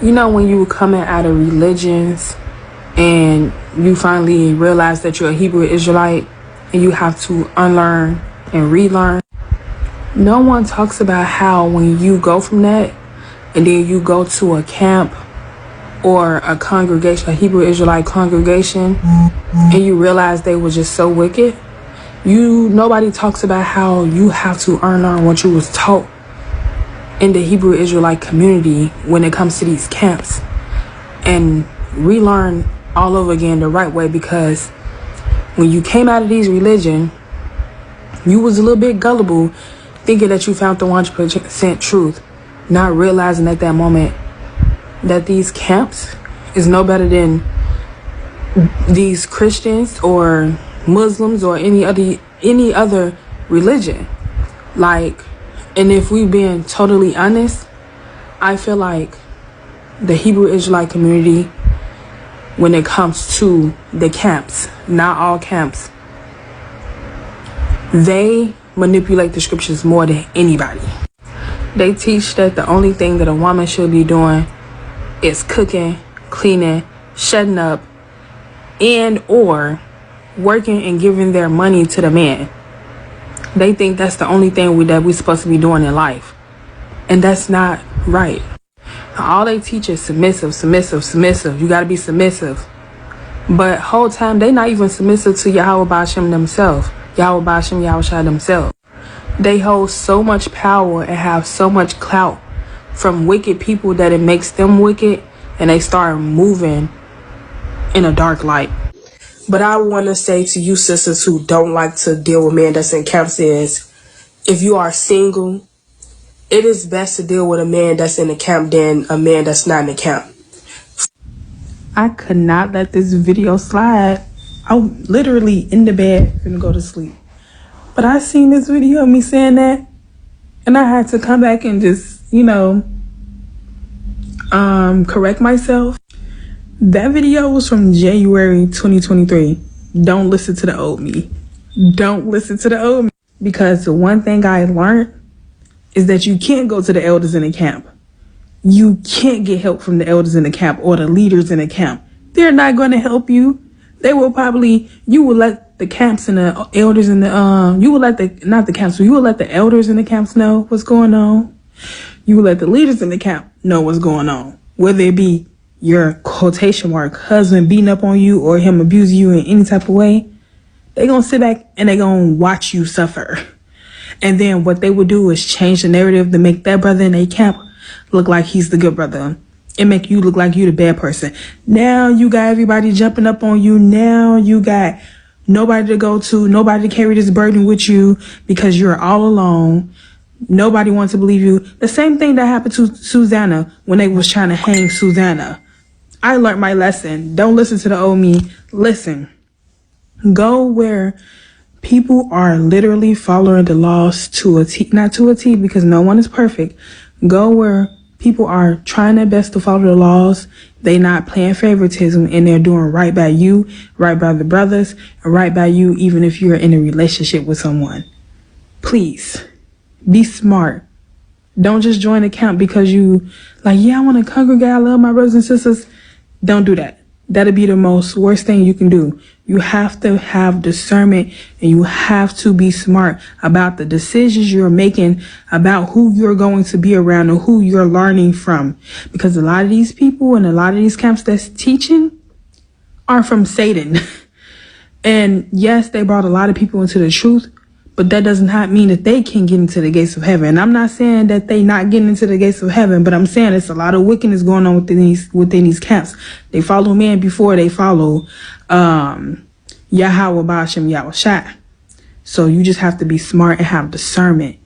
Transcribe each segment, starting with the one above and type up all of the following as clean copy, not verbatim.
You know, when you were coming out of religions and you finally realize that you're a Hebrew Israelite and you have to unlearn and relearn. No one talks about how when you go from that and then you go to a camp or a congregation, a Hebrew Israelite congregation, and you realize they were just so wicked. Nobody talks about how you have to unlearn what you was taught in the Hebrew Israelite community when it comes to these camps and relearn all over again the right way, because when you came out of these religion, you was a little bit gullible, thinking that you found the 100% truth, not realizing at that moment that these camps is no better than these Christians or Muslims or any other religion. Like, and if we've been totally honest, I feel like the Hebrew Israelite community, when it comes to the camps, not all camps, they manipulate the scriptures more than anybody. They teach that the only thing that a woman should be doing is cooking, cleaning, shutting up, and or working and giving their money to the man. They think that's the only thing that we're supposed to be doing in life. And that's not right. All they teach is submissive, submissive, submissive. You got to be submissive. But whole time, they not even submissive to YAHAWAH themselves. YAHAWASHI themselves. They hold so much power and have so much clout from wicked people that it makes them wicked, and they start moving in a dark light. But I want to say to you sisters who don't like to deal with men that's in camps is, if you are single, it is best to deal with a man that's in the camp than a man that's not in the camp. I could not let this video slide. I'm literally in the bed gonna go to sleep. But I seen this video of me saying that, and I had to come back and just, correct myself. That video was from January 2023. Don't listen to the old me. Don't listen to the old me. Because the one thing I learned is that you can't go to the elders in the camp. You can't get help from the elders in the camp or the leaders in the camp. They're not going to help you. They will probably, you will let the camps and the elders in the, you will let the, not the camps, but you will let the elders in the camps know what's going on. You will let the leaders in the camp know what's going on. Whether it be your quotation mark husband beating up on you or him abusing you in any type of way, they gonna sit back and they gonna watch you suffer. And then what they would do is change the narrative to make that brother in their camp look like he's the good brother and make you look like you the bad person. Now you got everybody jumping up on you. Now you got nobody to go to, nobody to carry this burden with you because you're all alone. Nobody wants to believe you. The same thing that happened to Susanna when they was trying to hang Susanna. I learned my lesson. Don't listen to the old me. Listen. Go where people are literally following the laws to a T. Not to a T, because no one is perfect. Go where people are trying their best to follow the laws. They not playing favoritism, and they're doing right by you, right by the brothers, and right by you, even if you're in a relationship with someone. Please, be smart. Don't just join a camp because you like, yeah, I want to congregate. I love my brothers and sisters. Don't do that. That'll be the most worst thing you can do. You have to have discernment, and you have to be smart about the decisions you're making about who you're going to be around and who you're learning from. Because a lot of these people and a lot of these camps that's teaching are from Satan. And yes, they brought a lot of people into the truth, but that does not mean that they can get into the gates of heaven. And I'm not saying that they not getting into the gates of heaven, but I'm saying it's a lot of wickedness going on within these camps. They follow men before they follow YAHAWAH. So you just have to be smart and have discernment.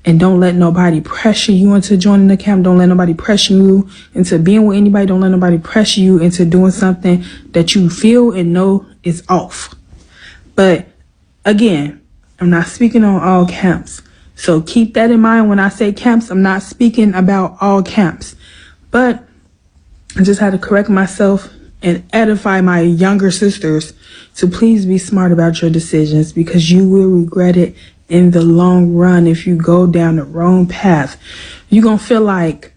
And don't let nobody pressure you into joining the camp. Don't let nobody pressure you into being with anybody. Don't let nobody pressure you into doing something that you feel and know is off. But again, I'm not speaking on all camps. So keep that in mind when I say camps. I'm not speaking about all camps. But I just had to correct myself and edify my younger sisters to please be smart about your decisions, because you will regret it in the long run if you go down the wrong path. You're going to feel like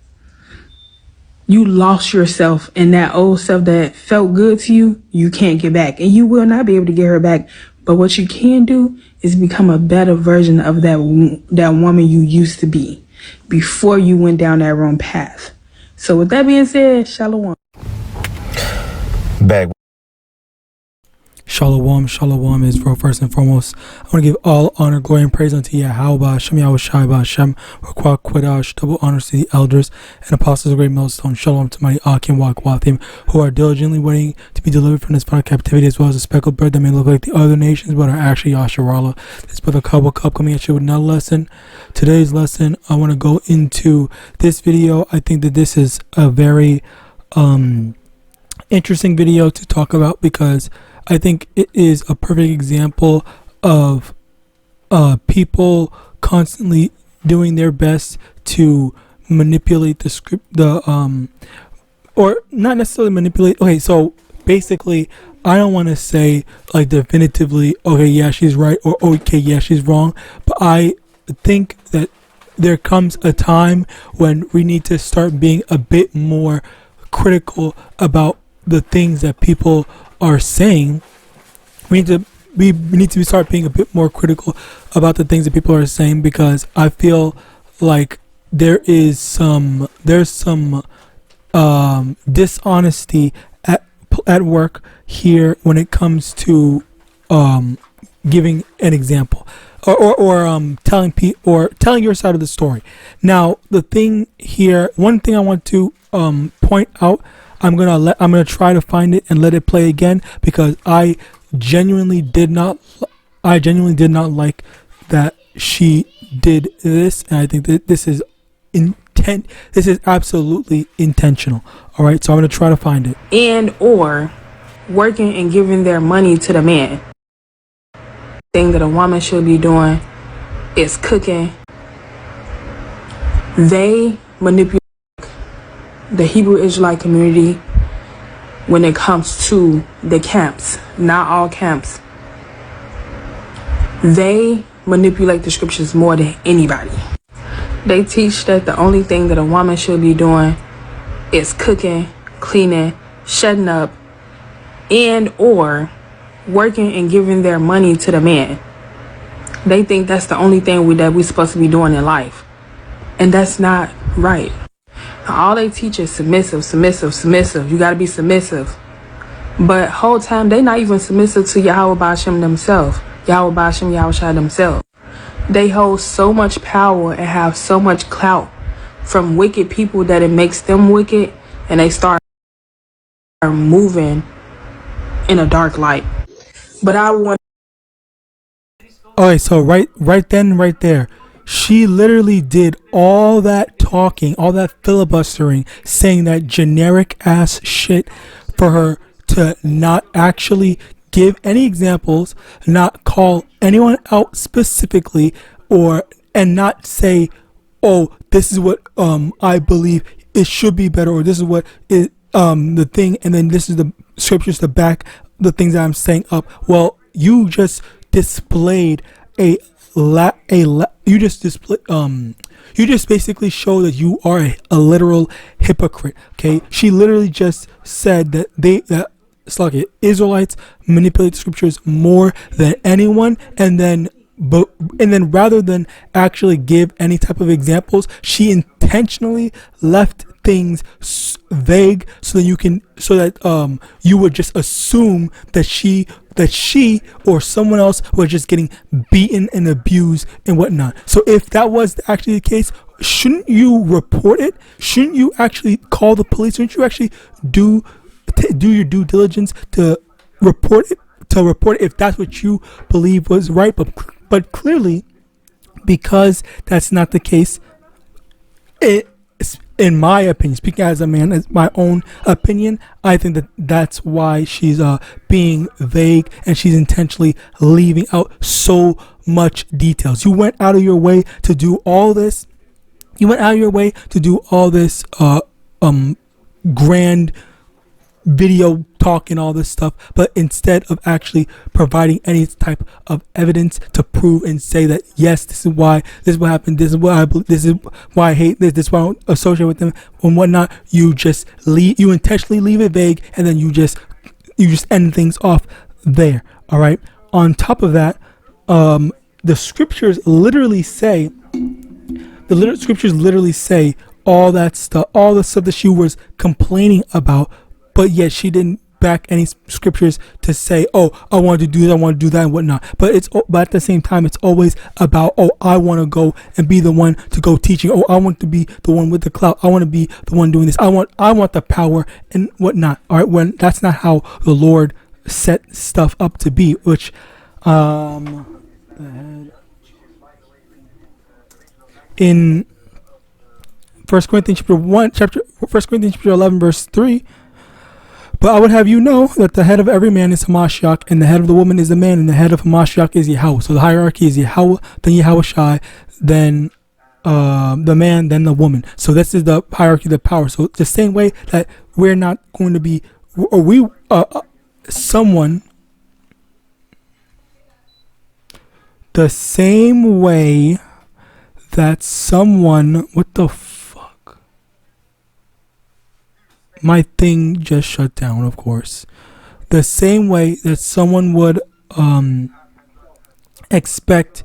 You lost yourself, and that old self that felt good to you, you can't get back, and you will not be able to get her back. But what you can do is become a better version of that woman you used to be before you went down that wrong path. So with that being said, shalom. Back. Shalom, shalom, Israel. First and foremost, I want to give all honor, glory, and praise unto YAHAWAH, YAHAWASHI, double honors to the elders and apostles of great millstone. Shalom to mighty Akim Wakwathim, who are diligently waiting to be delivered from this final captivity, as well as a speckled bird that may look like the other nations, but are actually Yasharallah. This is Brother Kabul Cup coming at you with another lesson. Today's lesson, I want to go into this video. I think that this is a very interesting video to talk about, because I think it is a perfect example of people constantly doing their best to manipulate the script, or not necessarily manipulate. Okay, so basically, I don't want to say like definitively, okay, yeah, she's right, or okay, yeah, she's wrong, but I think that there comes a time when we need to start being a bit more critical about the things that people are saying. We need to start being a bit more critical about the things that people are saying, because I feel like there's some dishonesty at work here when it comes to giving an example or telling your side of the story. Now, the thing here, one thing I want to point out, I'm gonna try to find it and let it play again, because I genuinely did not like that she did this, and I think that this is absolutely intentional. All right, so I'm gonna try to find it. And or working and giving their money to the man. Thing that a woman should be doing is cooking. They manipulate the Hebrew Israelite community when it comes to the camps. Not all camps. They manipulate the scriptures more than anybody. They teach that the only thing that a woman should be doing is cooking, cleaning, shutting up, and or working and giving their money to the man. They think that's the only thing that we're supposed to be doing in life. And that's not right. All they teach is submissive, submissive, submissive. You got to be submissive. But whole time, they not even submissive to YAHAWAH themselves. YAHAWAH themselves. They hold so much power and have so much clout from wicked people that it makes them wicked, and they start moving in a dark light. But I want... Alright, so right there, she literally did all that talking, all that filibustering, saying that generic ass shit for her to not actually give any examples, not call anyone out specifically, and not say, oh, this is what I believe it should be better, or this is what is the thing, and then this is the scriptures to back the things that I'm saying up. Well, you just displayed you just basically show that you are a literal hypocrite. Okay, she literally just said that Israelites manipulate the scriptures more than anyone, and then rather than actually give any type of examples, she intentionally left things vague so that you would just assume that she or someone else was just getting beaten and abused and whatnot. So if that was actually the case, shouldn't you report it? Shouldn't you actually call the police? Shouldn't you actually do your due diligence to report it? If that's what you believe was right, but clearly, because that's not the case, in my opinion, speaking as a man, as my own opinion, I think that's why she's being vague, and she's intentionally leaving out so much details. You went out of your way to do all this. Grand video talking all this stuff, but instead of actually providing any type of evidence to prove and say that yes, this is why, this is what happened, this is what I believe, this is why I hate this is why I don't associate with them and whatnot, you just leave, you intentionally leave it vague, and then you just end things off there. All right. On top of that, the scriptures literally say, all that stuff, all the stuff that she was complaining about, but yet she didn't back any scriptures to say, oh, I want to do this, I want to do that and whatnot. But at the same time, it's always about, oh, I want to go and be the one to go teaching. Oh, I want to be the one with the clout. I want to be the one doing this. I want the power and whatnot. All right. When that's not how the Lord set stuff up to be, which, in 1 Corinthians chapter 11 verse 3, but I would have you know that the head of every man is HaMashiach, and the head of the woman is the man, and the head of HaMashiach is Yahawah. So the hierarchy is Yahawah, then YAHAWASHI, then the man, then the woman. So this is the hierarchy of the power. So the same way that we're not going to be, or we someone, the same way that someone, what the fuck? My thing just shut down, of course. The same way that someone would expect,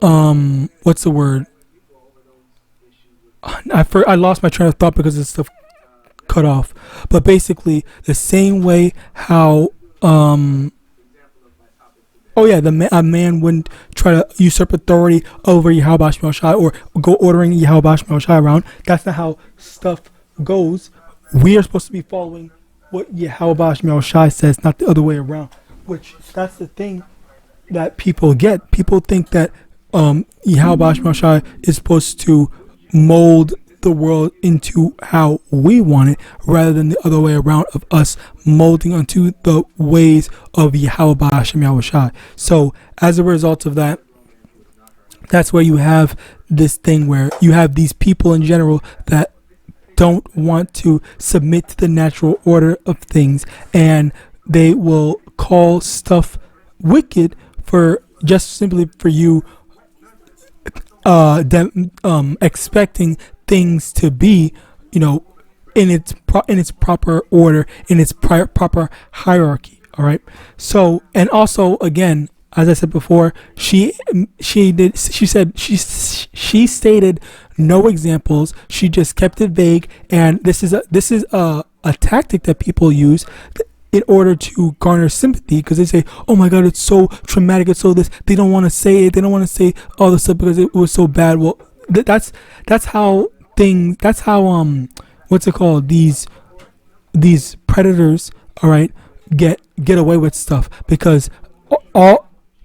what's the word? I lost my train of thought because this stuff cut off. But basically, the same way how, a man wouldn't try to usurp authority over YAHAWASHI or go ordering YAHAWASHI around. That's not how stuff goes. We are supposed to be following what YAHAWASHI says, not the other way around. Which, that's the thing that people get. People think that YAHAWASHI is supposed to mold the world into how we want it, rather than the other way around of us molding onto the ways of YAHAWASHI. So as a result of that, that's where you have this thing where you have these people in general that don't want to submit to the natural order of things, and they will call stuff wicked for just simply for you expecting things to be, in its proper order, in its proper hierarchy. All right. So, and also, again, as I said before, she stated no examples. She just kept it vague, and this is a tactic that people use in order to garner sympathy, because they say, oh my God, it's so traumatic, it's so this, they don't want to say it, they don't want to say all this stuff because it was so bad. Well, that's how what's it called, these predators, all right, get away with stuff, because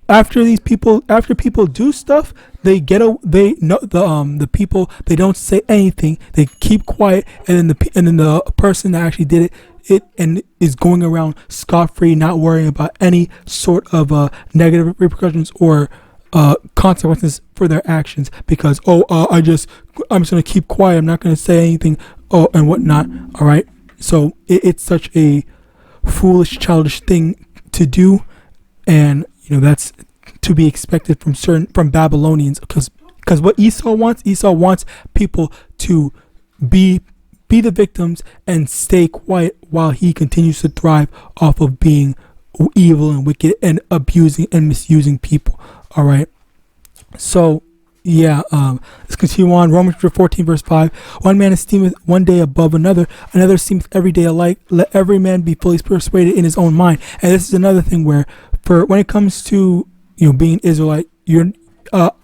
after people do stuff, they know the people, they don't say anything, they keep quiet, and then the person that actually did it and is going around scot-free, not worrying about any sort of negative repercussions or consequences for their actions, because I'm just gonna keep quiet, I'm not gonna say anything, and whatnot. All right, so it's such a foolish, childish thing to do, and that's to be expected from Babylonians, because what Esau wants people to be the victims and stay quiet while he continues to thrive off of being evil and wicked and abusing and misusing people. All right. So, yeah, let's continue on. Romans 14 verse 5. One man esteemeth one day above another esteemeth every day alike. Let every man be fully persuaded in his own mind. And this is another thing where, when it comes to being Israelite,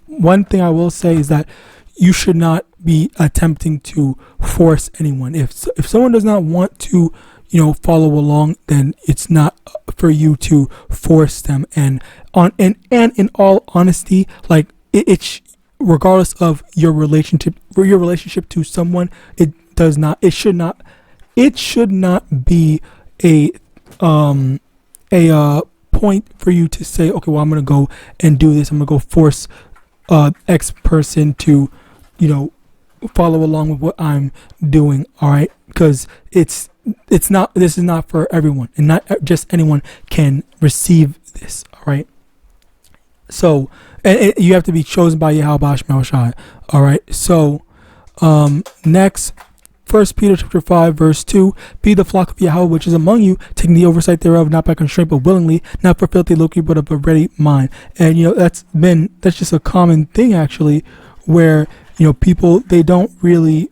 one thing I will say is that you should not be attempting to force anyone. If someone does not want to follow along, then it's not for you to force them. And in all honesty, like it's regardless of your relationship to someone, it should not be a point for you to say, okay, well, I'm gonna go and do this, I'm gonna go force X person to follow along with what I'm doing. All right, because this is not for everyone, and not just anyone can receive this. All right. So, and you have to be chosen by YAHAWAH. All right. So, next, 1 Peter chapter 5 verse 2: Be the flock of Yahweh which is among you, taking the oversight thereof, not by constraint but willingly, not for filthy lucre but of a ready mind. And that's just a common thing actually, where people they don't really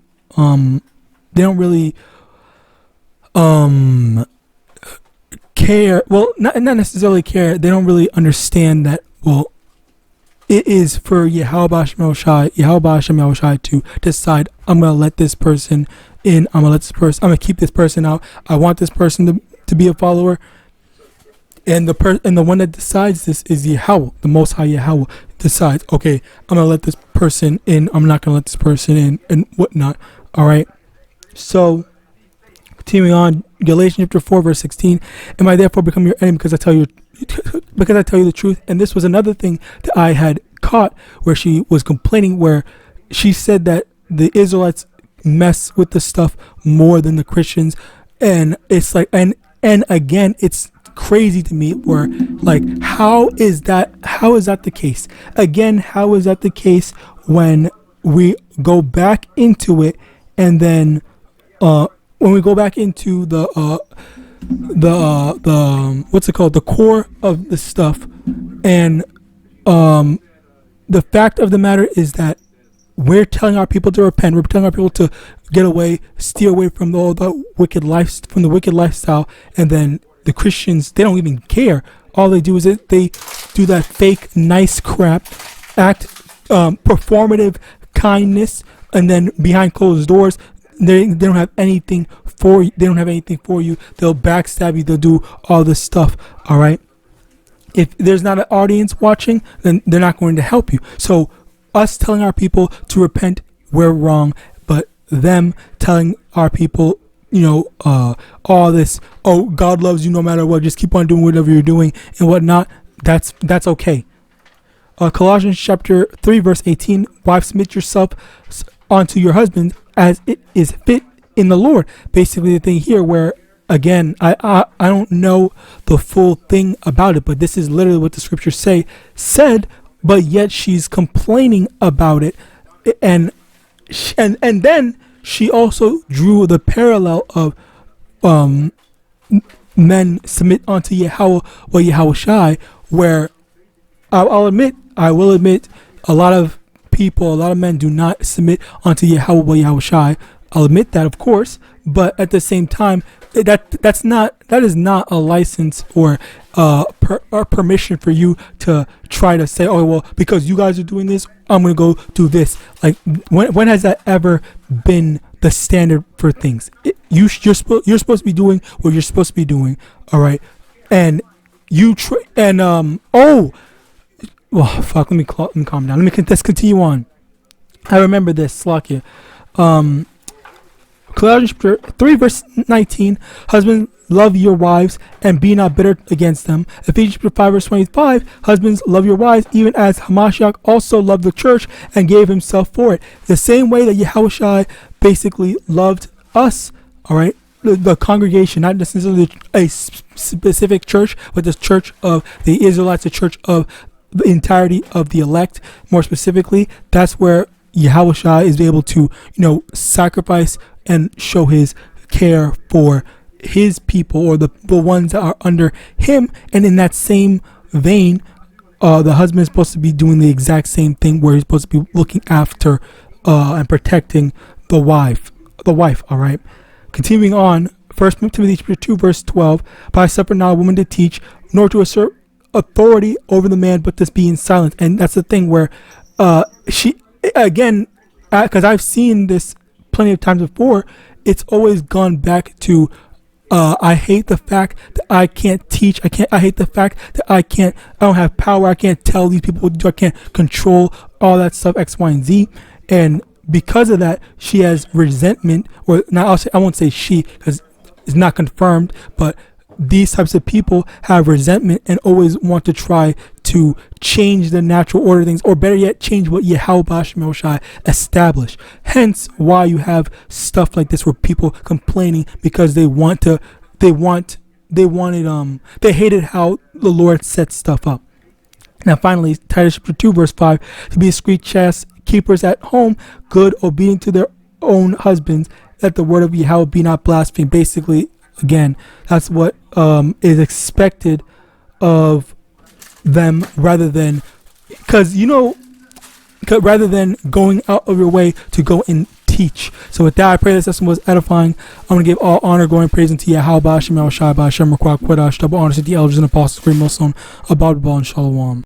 care. Well, not necessarily care. They don't really understand that. Well, it is for YAHAWAH to decide. I'm gonna let this person in. I'm gonna keep this person out. I want this person to be a follower. And the one that decides this is Yahweh, the Most High Yahweh decides. Okay, I'm gonna let this person in. I'm not gonna let this person in, and whatnot. All right. So, continuing on, Galatians chapter 4 verse 16: Am I therefore become your enemy because I tell you the truth? And this was another thing that I had caught, where she was complaining, where she said that the Israelites mess with the stuff more than the Christians, and it's like, and again, it's crazy to me, where like, how is that the case? Again, how is that the case when we go back into it, and then when we go back into the what's it called, the core of the stuff, and the fact of the matter is that we're telling our people to repent. We're telling our people to get away, steer away from the wicked lifestyle, and then the Christians, they don't even care. All they do is they do that fake nice crap, act performative kindness, and then behind closed doors, they don't have anything for you. They'll backstab you. They'll do all this stuff. All right. If there's not an audience watching, then they're not going to help you. So us telling our people to repent, we're wrong. But them telling our people, all this, oh, God loves you no matter what, just keep on doing whatever you're doing and whatnot, that's okay. Colossians chapter 3 verse 18: Wives, submit yourself unto your husband as it is fit in the Lord. Basically the thing here, where again, I don't know the full thing about it, but this is literally what the scriptures said, but yet she's complaining about it, and then she also drew the parallel of men submit unto Yahweh or Yahawashi, where I will admit a lot of men do not submit unto Yahweh or Yahawashi. I'll admit that, of course, but at the same time, that is not a license or permission for you to try to say, oh well, because you guys are doing this, I'm gonna go do this. Like, when has that ever been the standard for things? You're supposed to be doing what you're supposed to be doing. All right, and fuck. Let me calm down. Let's continue on. I remember this, Slakia. Colossians 3 verse 19: Husbands, love your wives and be not bitter against them. Ephesians 5 verse 25: Husbands, love your wives even as Hamashiach also loved the church and gave himself for it. The same way that Yahawashi basically loved us. All right, the congregation, not necessarily a specific church, but the church of the Israelites, the church of the entirety of the elect. More specifically, that's where Yahawashi is able to sacrifice and show his care for his people, or the ones that are under him. And in that same vein, the husband is supposed to be doing the exact same thing, where he's supposed to be looking after and protecting the wife. All right. Continuing on, 1 Timothy 2 verse 12: But I suffer not a woman to teach, nor to assert authority over the man, but to be in silence. And that's the thing where she, again, because I've seen this plenty of times before, it's always gone back to I hate the fact that I can't teach. I hate the fact that I don't have power. I can't tell these people what to do. I can't control all that stuff, X, Y, and Z. And because of that, she has resentment, or not, I won't say she, because it's not confirmed, but these types of people have resentment and always want to try to change the natural order of things, or better yet, change what YAHAWASHI established. Hence why you have stuff like this where people complaining because they hated how the Lord set stuff up. Now finally, Titus chapter 2 verse 5, to be discreet, chaste, keepers at home, good, obedient to their own husbands, that the word of Yahweh be not blasphemed. Basically, again, that's what is expected of them, rather than rather than going out of your way to go and teach. So with that, I pray this lesson was edifying. I'm going to give all honor, glory, and praise unto Yahawah, Shai, Hashem, Quadash, double honors to the elders and apostles, great Muslim, Abad, and Shalom.